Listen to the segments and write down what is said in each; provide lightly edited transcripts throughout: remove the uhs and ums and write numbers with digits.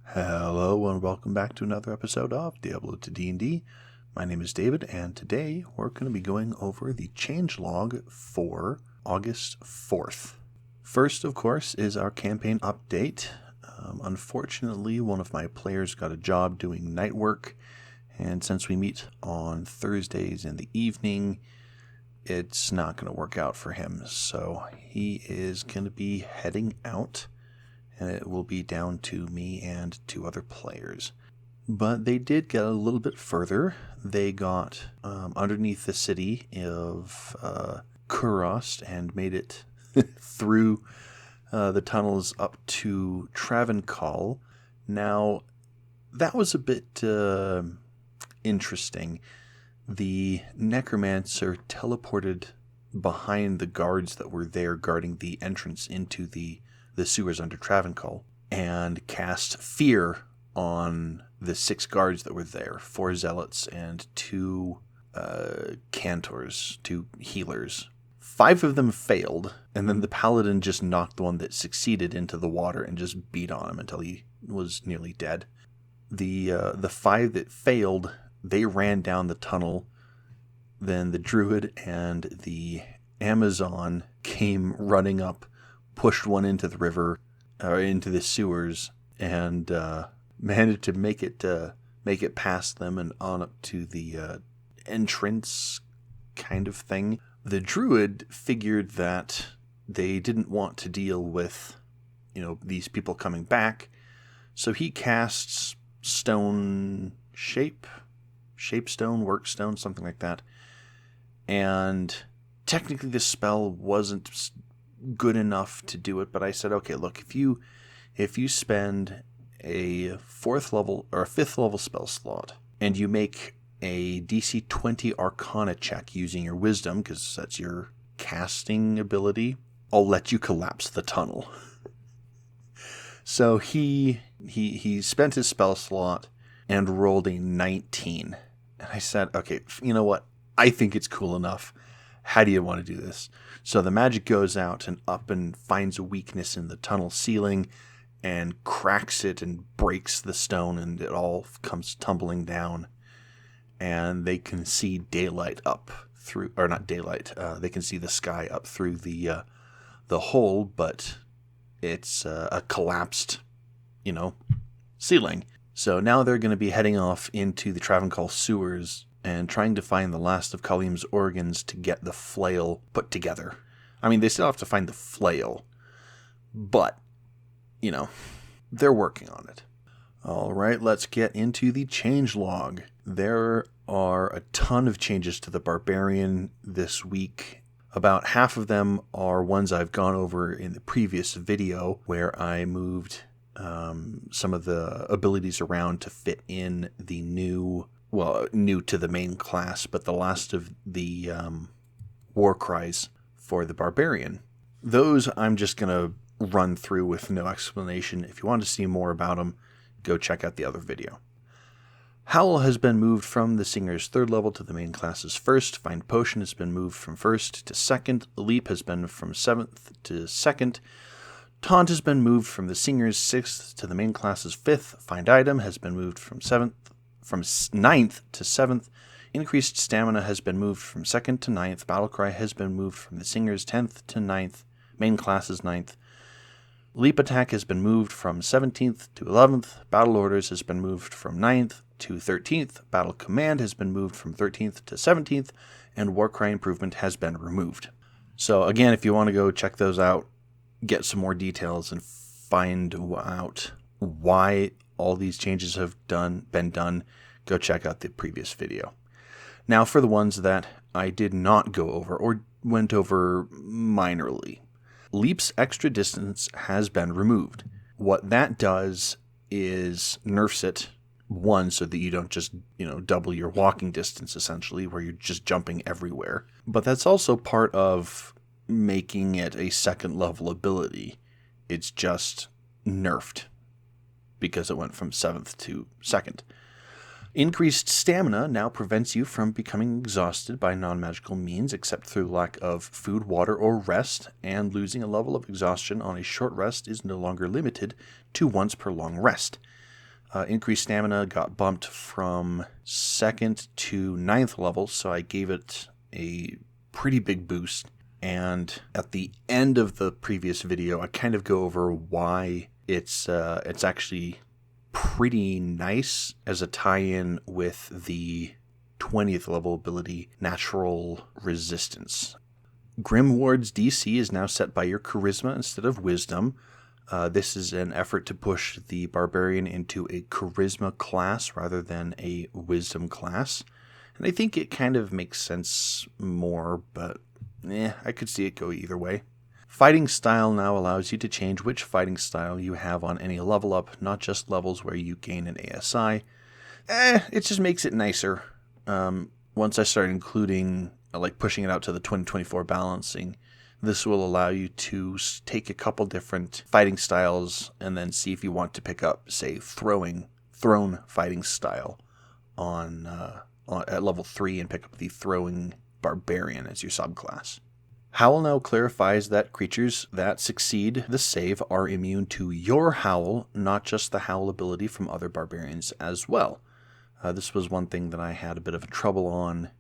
Hello and welcome back to another episode of Diablo to D&D. My name is David, and today we're going to be going over the changelog for August 4th. First, of course, is our campaign update. Unfortunately, one of my players got a job doing night work, and since we meet on Thursdays in the evening, it's not going to work out for him. So he is going to be heading out, and it will be down to me and two other players. But they did get a little bit further. They got underneath the city of Kurost and made it through the tunnels up to Travancore. Now, that was a bit interesting. The necromancer teleported behind the guards that were there guarding the entrance into the sewers under Travancore and cast fear on the 6 guards that were there, 4 zealots and 2 cantors, 2 healers. 5 of them failed, and then the paladin just knocked the one that succeeded into the water and just beat on him until he was nearly dead. The 5 that failed, they ran down the tunnel. Then the druid and the Amazon came running up, pushed one into the river, or into the sewers, and managed to make it past them and on up to the entrance kind of thing. The druid figured that they didn't want to deal with, these people coming back, so he casts stone shapestone, workstone, something like that. And technically the spell wasn't good enough to do it, but I said, okay, look, if you spend a 4th level or a 5th level spell slot and you make a DC 20 Arcana check using your wisdom, because that's your casting ability, I'll let you collapse the tunnel. So he spent his spell slot and rolled a 19. And I said, okay, you know what? I think it's cool enough. How do you want to do this? So the magic goes out and up and finds a weakness in the tunnel ceiling and cracks it and breaks the stone, and it all comes tumbling down. And they can see daylight up through, or not daylight, they can see the sky up through the hole, but it's a collapsed, ceiling. So now they're going to be heading off into the Travancore sewers and trying to find the last of Kalium's organs to get the flail put together. I mean, they still have to find the flail, but, they're working on it. All right, let's get into the changelog. There are a ton of changes to the Barbarian this week. About half of them are ones I've gone over in the previous video, where I moved some of the abilities around to fit in the new to the main class, but the last of the war cries for the Barbarian. Those I'm just going to run through with no explanation. If you want to see more about them, go check out the other video. Howl has been moved from the Singer's 3rd level to the main class's 1st. Find Potion has been moved from 1st to 2nd. Leap has been from 7th to 2nd. Taunt has been moved from the Singer's 6th to the main class's 5th. Find Item has been moved from 9th to 7th. Increased Stamina has been moved from 2nd to 9th. Battlecry has been moved from the Singer's 10th to 9th. Main class's 9th. Leap Attack has been moved from 17th to 11th. Battle Orders has been moved from 9th to 13th. Battle Command has been moved from 13th to 17th. And Warcry Improvement has been removed. So again, if you want to go check those out, get some more details and find out why all these changes have been done, go check out the previous video. Now for the ones that I did not go over or went over minorly. Leap's extra distance has been removed. What that does is nerfs it, one, so that you don't just, double your walking distance, essentially, where you're just jumping everywhere. But that's also part of making it a 2nd level ability. It's just nerfed because it went from 7th to 2nd. Increased stamina now prevents you from becoming exhausted by non-magical means except through lack of food, water, or rest, and losing a level of exhaustion on a short rest is no longer limited to once per long rest. Increased stamina got bumped from 2nd to 9th level, so I gave it a pretty big boost. And at the end of the previous video, I kind of go over why it's actually pretty nice as a tie-in with the 20th level ability, Natural Resistance. Grimward's DC is now set by your Charisma instead of Wisdom. This is an effort to push the Barbarian into a Charisma class rather than a Wisdom class. And I think it kind of makes sense more, but I could see it go either way. Fighting style now allows you to change which fighting style you have on any level up, not just levels where you gain an ASI. It just makes it nicer. Once I start including, like pushing it out to the 2024 balancing, this will allow you to take a couple different fighting styles and then see if you want to pick up, say, throne fighting style at level 3 and pick up the throwing Barbarian as your subclass. Howl now clarifies that creatures that succeed the save are immune to your Howl, not just the Howl ability from other Barbarians as well. This was one thing that I had a bit of trouble on.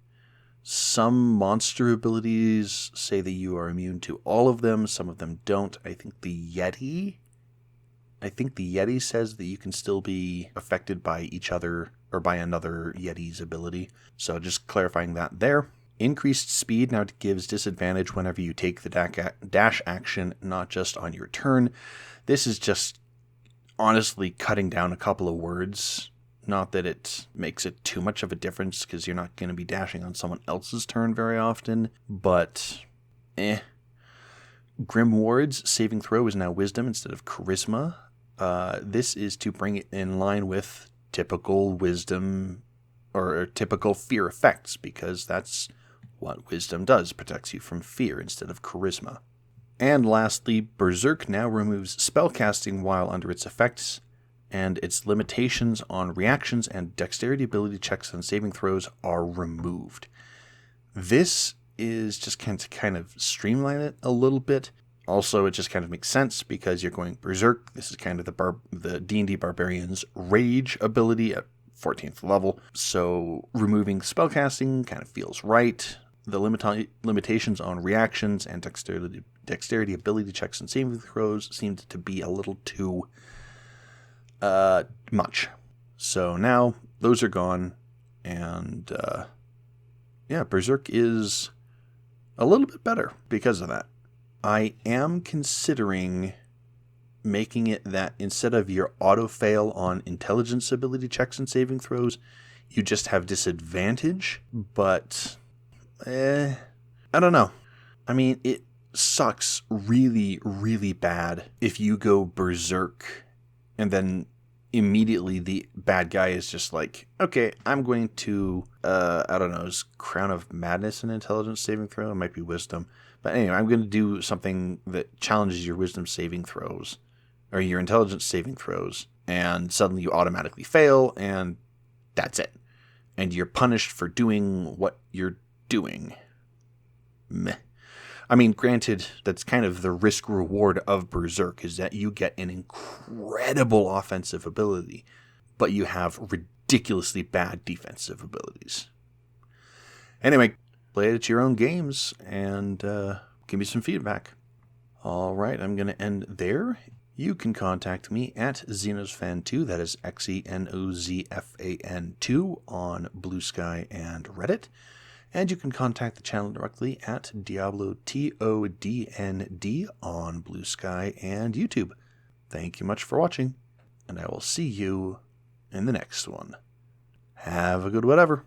Some monster abilities say that you are immune to all of them, some of them don't. I think the Yeti says that you can still be affected by each other or by another Yeti's ability. So just clarifying that there. Increased speed now gives disadvantage whenever you take the dash action, not just on your turn. This is just honestly cutting down a couple of words. Not that it makes it too much of a difference, because you're not going to be dashing on someone else's turn very often, but Grimward's saving throw is now Wisdom instead of Charisma. This is to bring it in line with typical Wisdom or typical fear effects, because that's what Wisdom does, protects you from fear instead of Charisma. And lastly, Berserk now removes spellcasting while under its effects, and its limitations on reactions and dexterity ability checks and saving throws are removed. This is just kind of streamline it a little bit. Also, it just kind of makes sense because you're going Berserk. This is kind of the D&D Barbarian's Rage ability at 14th level. So removing spellcasting kind of feels right. The limitations on reactions and dexterity ability checks and saving throws seemed to be a little too much. So now those are gone, and Berserk is a little bit better because of that. I am considering making it that instead of your auto fail on intelligence ability checks and saving throws, you just have disadvantage, but I don't know. I mean, it sucks really, really bad if you go Berserk and then immediately the bad guy is just like, okay, I'm going to, is Crown of Madness an intelligence saving throw? It might be Wisdom. But anyway, I'm going to do something that challenges your Wisdom saving throws, or your intelligence saving throws, and suddenly you automatically fail, and that's it. And you're punished for doing what you're doing. Meh. I mean, granted, that's kind of the risk-reward of Berserk, is that you get an incredible offensive ability, but you have ridiculously bad defensive abilities. Anyway, play it at your own games, and give me some feedback. All right, I'm going to end there. You can contact me at XenosFan2, that is XENOZFAN2, on Blue Sky and Reddit. And you can contact the channel directly at Diablo TODND on Blue Sky and YouTube. Thank you much for watching, and I will see you in the next one. Have a good whatever.